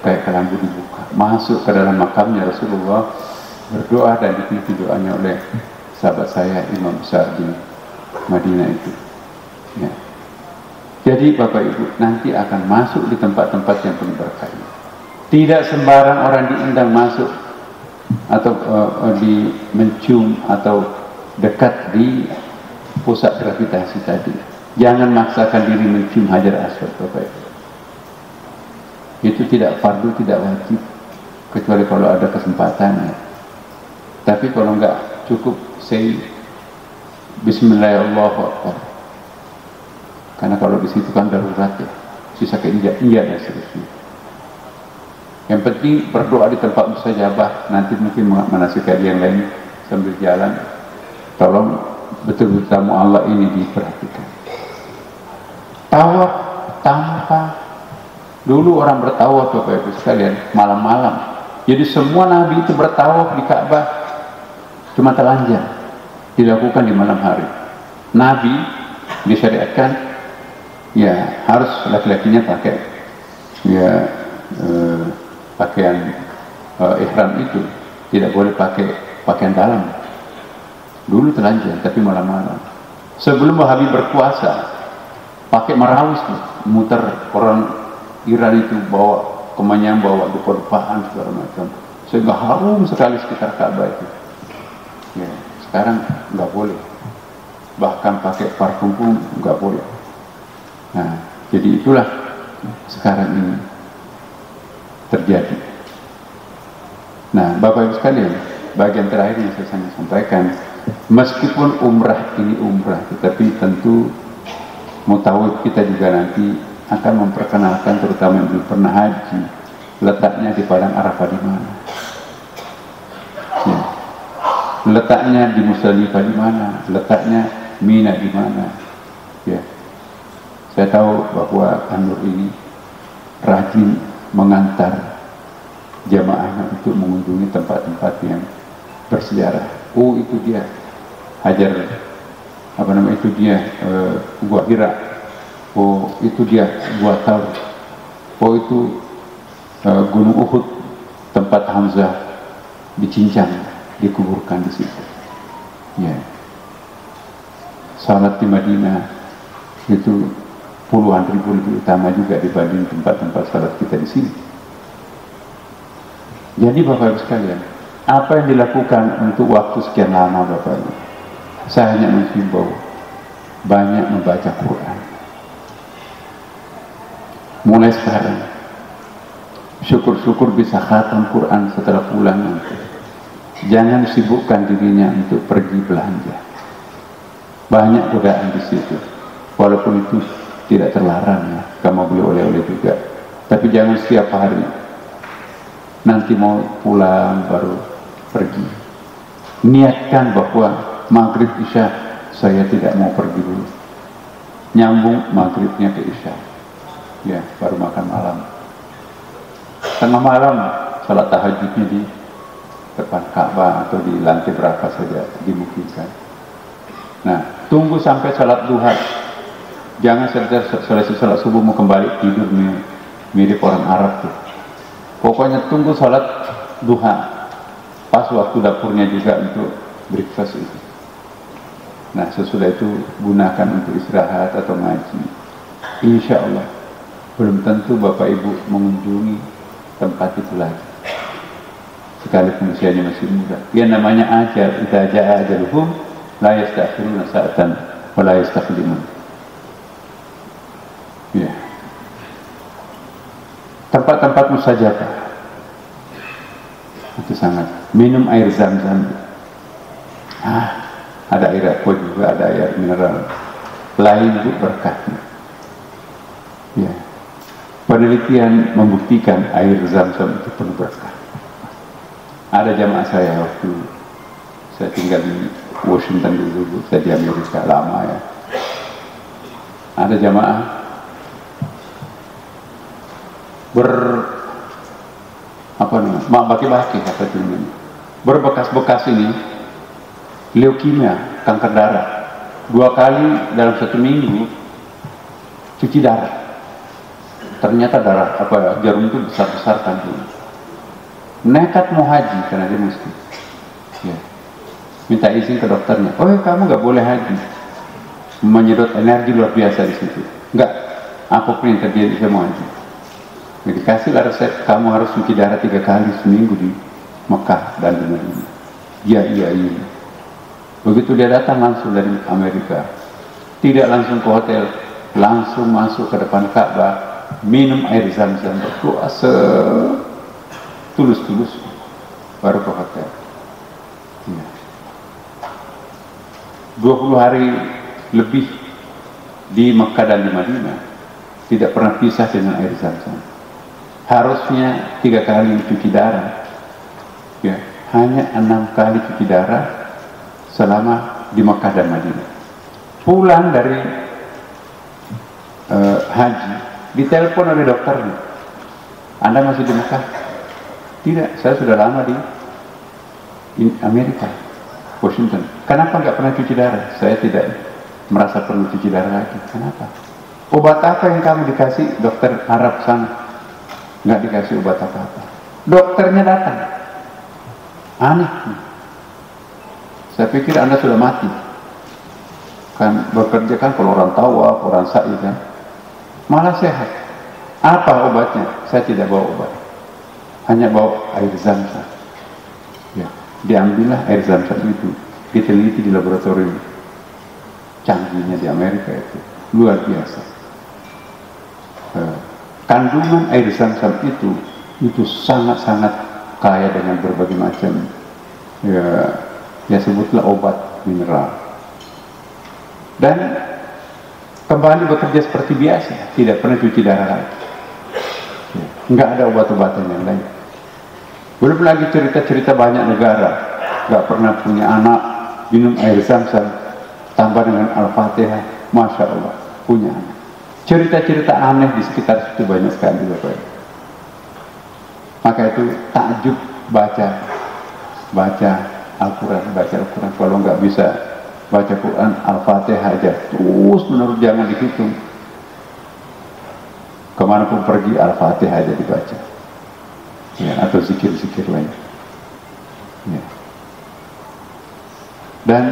kayak kelambu dibuka, masuk ke dalam makamnya Rasulullah, berdoa dan dipimpin doanya oleh sahabat saya imam besar di Madinah itu. Ya. Jadi Bapak Ibu nanti akan masuk di tempat-tempat yang penuh berkah. Tidak sembarang orang diundang masuk atau mencium atau dekat di pusat gravitasi tadi. Jangan maksakan diri mencium Hajar Aswad Bapak Ibu. Itu tidak fardu, tidak wajib, kecuali kalau ada kesempatannya. Tapi kalau enggak, cukup say Bismillahirrahmanirrahim. Karena kalau di situ kan darurat ya, sisa keinjak-injak dan seterusnya. Yang penting berdoa di tempat mustajabah. Nanti mungkin menasihati yang lain sambil jalan. Tolong betul-betul tamu Allah ini diperhatikan. Tawaf tanpa, dulu orang bertawaf Bapak Ibu sekalian malam-malam. Jadi semua Nabi itu bertawaf di Ka'bah cuma telanjang, dilakukan di malam hari. Nabi disyariatkan ya harus laki-lakinya pakai ya pakaian ihram itu, tidak boleh pakai pakaian dalam. Dulu telanjang tapi malam-malam. Sebelum Wahabi berkuasa pakai marawis muter orang Iran itu, bawa kemenyan, bawa dupa-dupaan segala macam, sehingga harum sekali sekitar Ka'bah itu. Ya, sekarang nggak boleh, bahkan pakai parfum pun nggak boleh. Nah, jadi itulah sekarang ini terjadi. Nah, Bapak Ibu sekalian, bagian terakhir yang saya sampaikan, meskipun umrah ini umrah, tetapi tentu mutawif kita juga nanti akan memperkenalkan, terutama yang belum pernah haji, letaknya di Padang Arafah di mana, ya. Letaknya di Musdalifah di mana, letaknya Mina di mana, ya. Saya tahu bahwa Anur ini rajin mengantar jamaahnya untuk mengunjungi tempat-tempat yang bersejarah. Oh itu dia Hajar, apa nama itu dia Gua Hira. Oh itu dia Gua Thawr. Oh itu Gunung Uhud, tempat Hamzah dicincang, dikuburkan di situ. Ya. Salat di Madinah itu puluhan ribu lebih utama juga dibanding tempat-tempat salat kita di sini. Jadi Bapak Ibu sekalian, apa yang dilakukan untuk waktu sekian lama Bapak Ibu? Saya hanya menghimbau banyak membaca Quran. Mulai sekarang, syukur-syukur bisa khatam Quran setelah pulang nanti. Jangan sibukkan dirinya untuk pergi belanja. Banyak godaan di situ. Walaupun itu tidak terlarang ya, kamu beli oleh-oleh juga. Tapi jangan setiap hari. Nanti mau pulang baru pergi. Niatkan bahwa maghrib isya saya tidak mau pergi dulu. Nyambung maghribnya ke isya. Ya, baru makan malam. Tengah malam salat tahajudnya di depan Ka'bah atau di lantai berapa saja dimungkinkan. Nah, tunggu sampai salat duha. Jangan selesai salat subuh mau kembali tidur mirip orang Arab tuh. Pokoknya tunggu salat duha. Pas waktu dapurnya juga untuk breakfast itu. Nah, sesudah itu gunakan untuk istirahat atau ngaji. Insya Allah belum tentu Bapak Ibu mengunjungi tempat itu lagi. Sekalipun usianya masih muda. Dia namanya ajal. Idza jaa ajaluhum la yastakhiruna sa'atan wa la yastaqdimun. Ya. Tempat-tempat mustajabah itu sangat. Minum air zam-zam. Ada air aqua juga, ada air mineral. Lain itu berkahnya. Ya. Penelitian membuktikan air zam-zam itu penuh berkah. Ada jamaah saya waktu saya tinggal di Washington dulu, saya di Amerika lama ya. Ada jamaah baki-baki apa itu namanya, berbekas-bekas ini leukemia, kanker darah. 2 kali dalam 1 minggu cuci darah. Ternyata darah jarum itu besar-besar kandungan. Nekat mau haji karena dia mesti. Ya. Minta izin ke dokternya. Oh, kamu nggak boleh haji. Menyedot energi luar biasa di situ. Enggak. Apapun yang terjadi saya mau haji. Nah, dikasihlah resep, kamu harus cuci darah 3 kali seminggu di Mekah dan di Madinah. Iya. Begitu dia datang langsung dari Amerika, tidak langsung ke hotel, langsung masuk ke depan Ka'bah. Minum air zam-zam, berdoa setulus-tulus, baru ke hotel. Ya. 20 hari lebih di Mekah dan di Madinah, tidak pernah pisah dengan air zam-zam. Harusnya 3 kali cuci darah, ya, hanya 6 kali cuci darah selama di Mekah dan Madinah. Pulang dari haji, ditelepon oleh dokternya, Anda masih di Mekah? Tidak, saya sudah lama di Amerika, Washington. Kenapa nggak pernah cuci darah? Saya tidak merasa perlu cuci darah lagi. Kenapa? Obat apa yang kamu dikasih dokter Arab sana? Nggak dikasih obat apa-apa. Dokternya datang. Aneh. Saya pikir Anda sudah mati. Kan bekerja kan kalau orang tawaf, orang sa'i kan. Malah sehat. Apa obatnya? Saya tidak bawa obat. Hanya bawa air zam-zam. Ya, diambillah air zam-zam itu, diteliti di laboratorium canggihnya di Amerika itu. Luar biasa. Kandungan air zam-zam itu sangat-sangat kaya dengan berbagai macam ya sebutlah obat mineral. Dan kembali bekerja seperti biasa, tidak pernah cuci darah lagi. Nggak ada obat-obatan yang lain. Belum lagi cerita-cerita banyak negara nggak pernah punya anak minum air zam-zam tambah dengan Al-Fatihah, Masya Allah punya anak. Cerita-cerita aneh di sekitar situ banyak sekali Bapak. Maka itu takjub baca Al-Quran. Kalau nggak bisa baca Quran, Al-Fatihah aja terus menurut, jangan dihitung. Kemanapun pergi Al-Fatihah aja dibaca, ya, atau zikir-zikir lain. Ya. Dan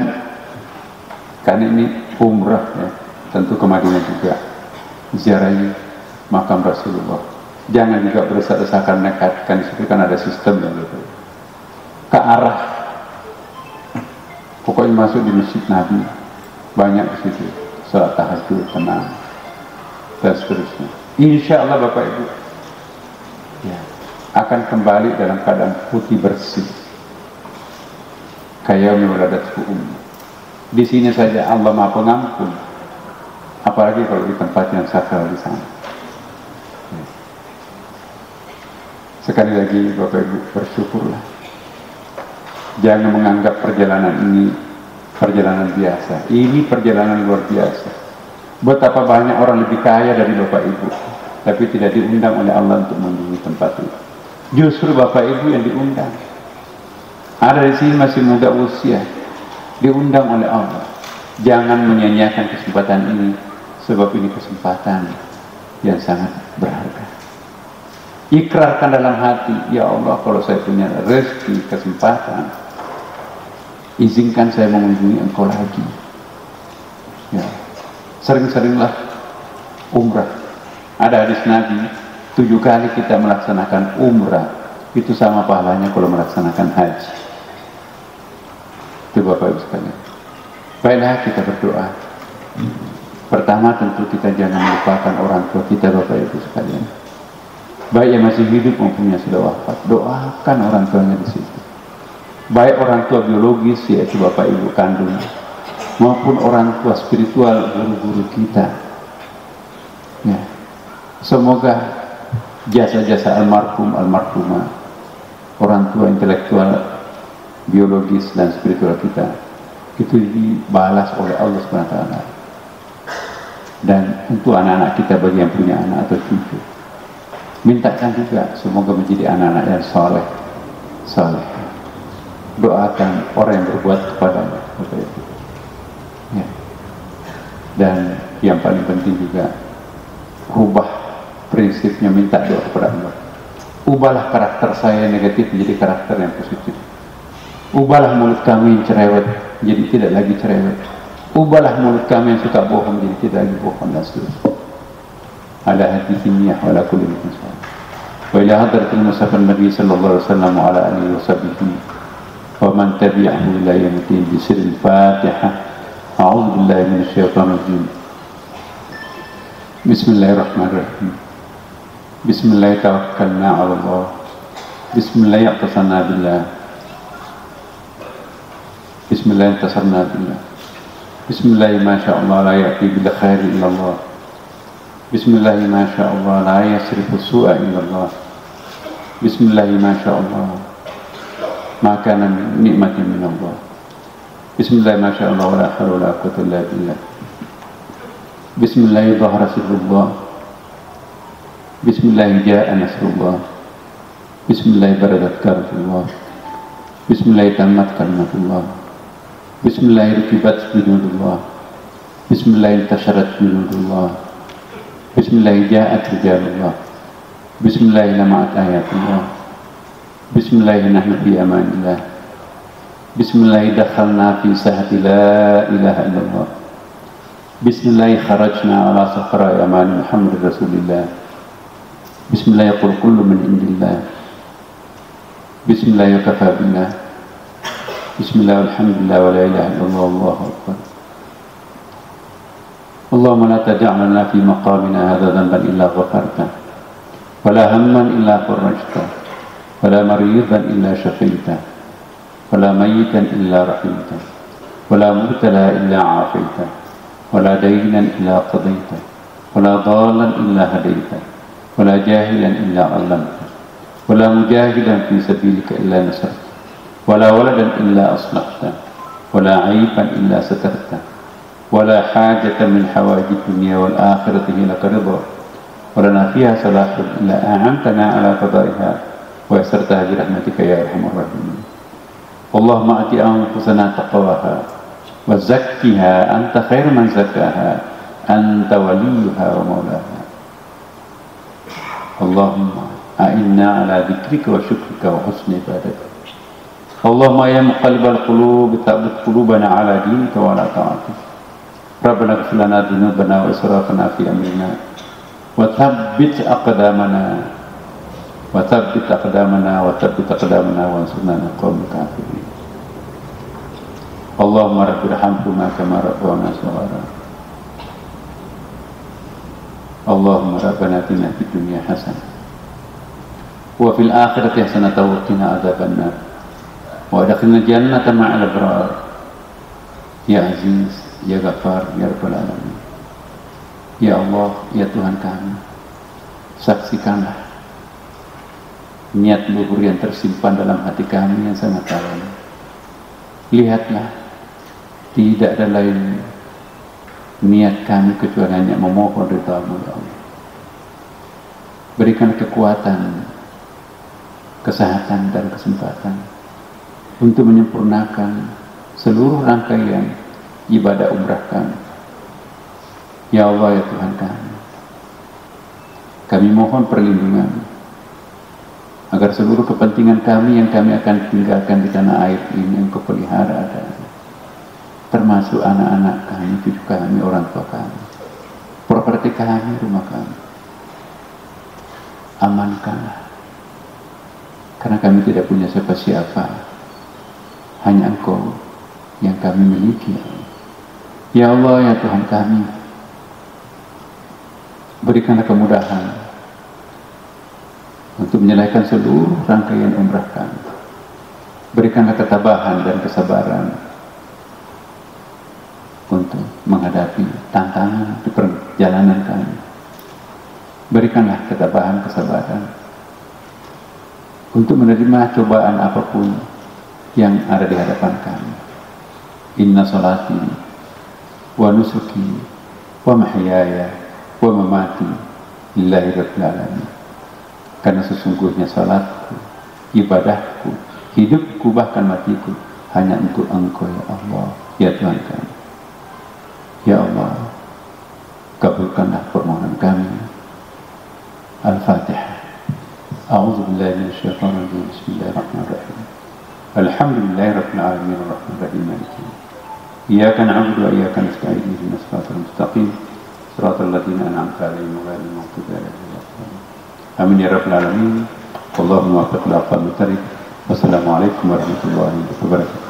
kan ini umrah ya, tentu ke Madinah juga. ziarahi makam Rasulullah. Jangan juga berdesak-desakan nekatkan, di situ kan ada sistem yang gitu. Ke arah, pokoknya masuk di masjid Nabi, banyak di situ, salat tahajud, tenang, dan seterusnya. Insya Allah Bapak Ibu, ya, akan kembali dalam keadaan putih bersih. Kayak mewaladatku di sini saja Allah Maha Pengampun, apalagi kalau di tempat yang sakral di sana. Sekali lagi Bapak Ibu, bersyukurlah. Jangan menganggap perjalanan ini perjalanan biasa. Ini perjalanan luar biasa. Betapa banyak orang lebih kaya dari Bapak Ibu, tapi tidak diundang oleh Allah untuk mengunjungi tempat itu. Justru Bapak Ibu yang diundang. Ada di sini masih muda usia, diundang oleh Allah. Jangan menyia-nyiakan kesempatan ini, sebab ini kesempatan yang sangat berharga. Ikrarkan dalam hati, ya Allah, kalau saya punya rezeki, kesempatan, izinkan saya mengunjungi Engkau lagi. Ya, sering-seringlah umrah. Ada hadis Nabi, 7 kali kita melaksanakan umrah, itu sama pahalanya kalau melaksanakan haji. Itu Bapak Ibu sekalian. Baiklah kita berdoa. Pertama tentu kita jangan melupakan orang tua kita Bapak Ibu sekalian. Baik yang masih hidup maupun yang sudah wafat, doakan orang tuanya di situ. Baik orang tua biologis yaitu Bapak Ibu kandung, maupun orang tua spiritual, guru-guru kita. Ya. Semoga jasa-jasa almarhum, almarhumah, orang tua intelektual, biologis dan spiritual kita itu dibalas oleh Allah SWT. Dan untuk anak-anak kita bagi yang punya anak atau cucu, mintakan juga semoga menjadi anak-anak yang soleh. Doakan orang yang berbuat kepadanya. Ya. Dan yang paling penting juga, rubah prinsipnya, minta doa kepada Allah. Ubahlah karakter saya yang negatif menjadi karakter yang positif. Ubahlah mulut kami yang cerewet jadi tidak lagi cerewet. Ubahlah mulut kami yang suka bohong jadi tidak lagi bohong, dan seterusnya. Ala hadis niyyah wa ala kulli musallam. Wa ila hadratil Mustafa Nabi sallallahu alaihi wasallam wa ala alihi wa sahbihi wa man tabi'ahu ila yaumil bi sirril Fatihah. A'udzu billahi minasyaitonir rajim. Bismillahirrahmanirrahim. Bismillah tawakkalna 'ala Allah. Bismillah i'tasamna billah. Bismillah intasarna billah. Bismillah ma sya Allah la ya'ti bil khairi illa Allah. Bismillah ma sya Allah la yasrifu su'a illa Allah. Bismillah ma sya Allah ma kana min ni'matin min Allah. Bismillah ma sya Allah wa la hawla wa la quwwata illa billah. Bismillah dhahara sirrullah. Bismillah ja'a nasrullah. Bismillah baradat karatullah. Bismillah tammat kalimatullah. Bismillah irtibat binudullah. Bismillah intasharat binudullah. Bismillah ja'at rijalullah. Bismillah lama'at ayatullah. Bismillah nahnu fi amanillah. Bismillah dakhalna fi sahati la ilaha illallah. Bismillah kharajna ala safra aman Muhammad Rasulillah. Bismillah yaqul kullu min indillah. Bismillah yakafa billah. Bismillah alhamdulillah wa la ilaha illallah Allahu akbar. Allahumma la tada'lana fi maqamina hadha dhanban illa ghafarta, wa la hamman illa farajta, wa la maridan illa shafita, wa la mayitan illa rahimta, wa la mubtala illa afita, wa la daynan illa qadayta, wa la dhalan illa hadayta, wa la jahilan illa 'allamta, wa la mujahidan fi sabilika illa nasarta, ولا ولدا إلا أصلحته ولا عيبا إلا سترته ولا حاجة من حوائج الدنيا والآخرة لك رضا ولنا فيها صلاح إلا أعنتنا على قضائها ويسرتها برحمتك يا أرحم الراحمين. اللهم آت أنفسنا تقواها وزكها أنت خير من زكاها أنت وليها ومولاها. اللهم أعنا على ذكرك وشكرك وحسن عبادتك. Allahumma ya muqallibal qulub tsabbit qulubana ala dinika wa ala ta'atik. Rabbana ighfir lana dhunubana wa israfana fi amrina wa tsabbit aqdamana wa tsabbit aqdamana wa tsabbit aqdamana wa ansurna 'alal qaumil kafirin. Allahumma rabbirhamhuma kama rabbawna shaghara. Allahumma rabbana atina fid dunya hasanah wa fil akhirati hasanatan wa qina adzabannar wa adkhilna jannata ma'al abrar. Ya Aziz, Ya Ghaffar, Ya Rabbal Alamin. Ya Allah, ya Tuhan kami, saksikanlah niat luhur yang tersimpan dalam hati kami yang sangat dalam. Lihatlah, tidak ada lain niat kami kecuali hanya memohon ridha-Mu, ya Allah. Berikan kekuatan, kesehatan dan kesempatan untuk menyempurnakan seluruh rangkaian ibadah umrah kami. Ya Allah, ya Tuhan kami mohon perlindungan agar seluruh kepentingan kami yang kami akan tinggalkan di tanah air ini Engkau pelihara adanya, termasuk anak-anak kami, cucu kami, orang tua kami, properti kami, rumah kami. Amankanlah, karena kami tidak punya siapa-siapa, hanya Engkau yang kami miliki. Ya Allah, ya Tuhan kami, berikanlah kemudahan untuk menyelesaikan seluruh rangkaian umrah kami. Berikanlah ketabahan dan kesabaran untuk menghadapi tantangan di perjalanan kami. Berikanlah ketabahan, kesabaran untuk menerima cobaan apapun yang ada di hadapan kami. Inna salati wa nusuki wa mahyaya wa mamati lillahi rabbil alamin. Karena sesungguhnya salatku, ibadahku, hidupku, bahkan matiku hanya untuk Engkau, ya Allah, ya Tuhan kami. Ya Allah, kabulkanlah permohonan kami. Al-Fatihah. A'udzu billahi minasyaitonir rajim. Bismillahirrahmanirrahim. Alhamdulillahi rabbil alamin arrahmanir rahim maliki yaumiddin. Iyyaka na'budu wa iyyaka nasta'in ihdinas siratal mustaqim siratal ladzina an'amta 'alaihim ghairil maghdubi 'alaihim waladdallin. Amin ya rabbal alamin. Wallahumma muwaffiq ila aqwamit thariq. Wassalamualaikum warahmatullahi wabarakatuh.